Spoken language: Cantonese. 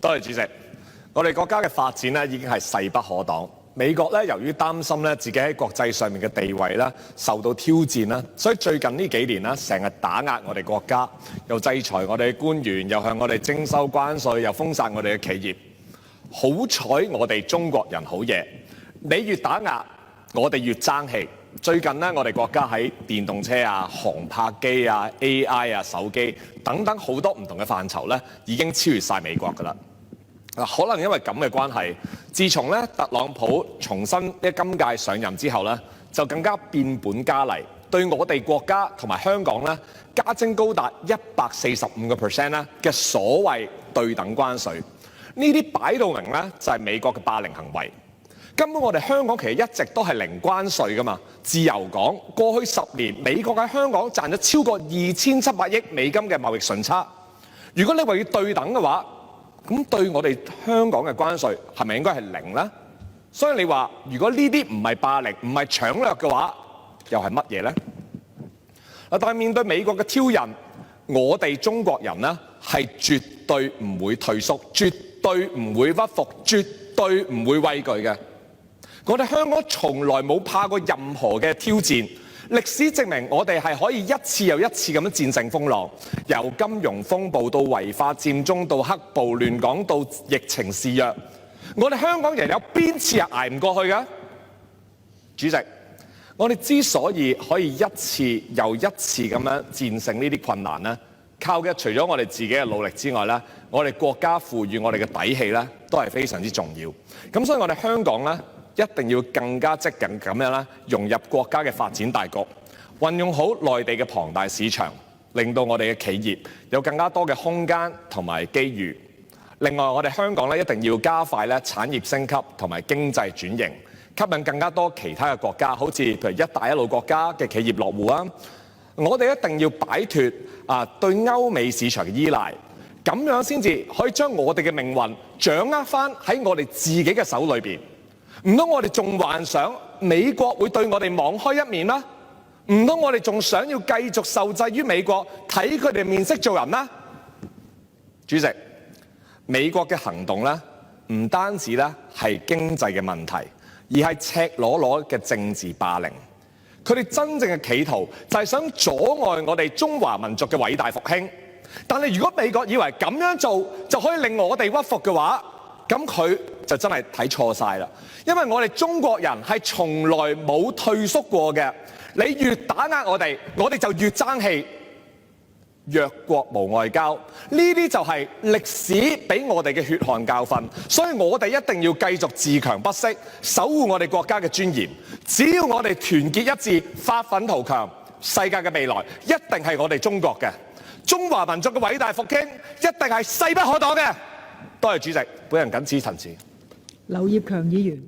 多謝主席。我哋國家嘅發展咧已經係勢不可擋。美國咧由於擔心咧自己喺國際上面嘅地位咧受到挑戰啦，所以最近呢幾年咧成日打壓我哋國家，又制裁我哋嘅官員，又向我哋徵收關稅，又封殺我哋嘅企業。好彩我哋中國人好嘢，你越打壓，我哋越爭氣。最近咧，我哋國家喺電動車啊、航拍機啊、AI 啊、手機等等好多唔同嘅範疇咧，已經超越晒美國㗎啦。可能因為咁嘅關係，自從咧特朗普重新今屆上任之後咧，就更加變本加厲，對我哋國家同埋香港咧加徵高達145%咧嘅所謂對等關稅。呢啲擺到明咧就係美國嘅霸凌行為。根本我哋香港其實一直都係零關稅㗎嘛。自由港過去10年，美國喺香港賺咗超過2700億美金嘅貿易順差。如果你話要對等嘅話，咁對我哋香港嘅關稅係咪應該係零呢？所以你話如果呢啲唔係霸凌、唔係搶掠嘅話，又係乜嘢呢？但係面對美國嘅挑釁，我哋中國人呢係絕對唔會退縮，絕對唔會屈服，絕對唔會畏懼嘅。我哋香港從來冇怕過任何嘅挑戰。歷史證明我哋係可以一次又一次咁樣戰勝風浪，由金融風暴到違法佔中到黑暴亂港到疫情肆虐，我哋香港人有邊次係捱唔過去嘅？主席，我哋之所以可以一次又一次咁樣戰勝呢啲困難呢，靠嘅除咗我哋自己嘅努力之外呢，我哋國家賦予我哋嘅底氣呢，都係非常之重要。咁所以我哋香港呢，一定要更加積極咁樣啦，融入國家嘅發展大局，運用好內地嘅龐大市場，令到我哋嘅企業有更加多嘅空間同埋機遇。另外，我哋香港咧一定要加快咧產業升級同埋經濟轉型，吸引更加多其他嘅國家，好似譬如一帶一路國家嘅企業落戶啊。我哋一定要擺脫對歐美市場嘅依賴，咁樣先至可以將我哋嘅命運掌握翻喺我哋自己嘅手裏邊。唔通我哋仲幻想美國會對我哋網開一面嗎？唔通我哋仲想要繼續受制於美國，睇佢哋面色做人嗎？主席，美國嘅行動咧，唔單止咧係經濟嘅問題，而係赤裸裸嘅政治霸凌。佢哋真正嘅企圖就係想阻礙我哋中華民族嘅偉大復興。但係如果美國以為咁樣做就可以令我哋屈服嘅話，咁佢就真係睇錯晒啦，因為我哋中國人係從來冇退縮過嘅。你越打壓我哋就越爭氣。弱國無外交，呢啲就係歷史俾我哋嘅血汗教訓。所以我哋一定要繼續自強不息，守護我哋國家嘅尊嚴。只要我哋團結一致，發奮圖強，世界嘅未來一定係我哋中國嘅。中華民族嘅偉大復興一定係勢不可擋嘅。多謝主席，本人謹此陳辭。劉業強議員。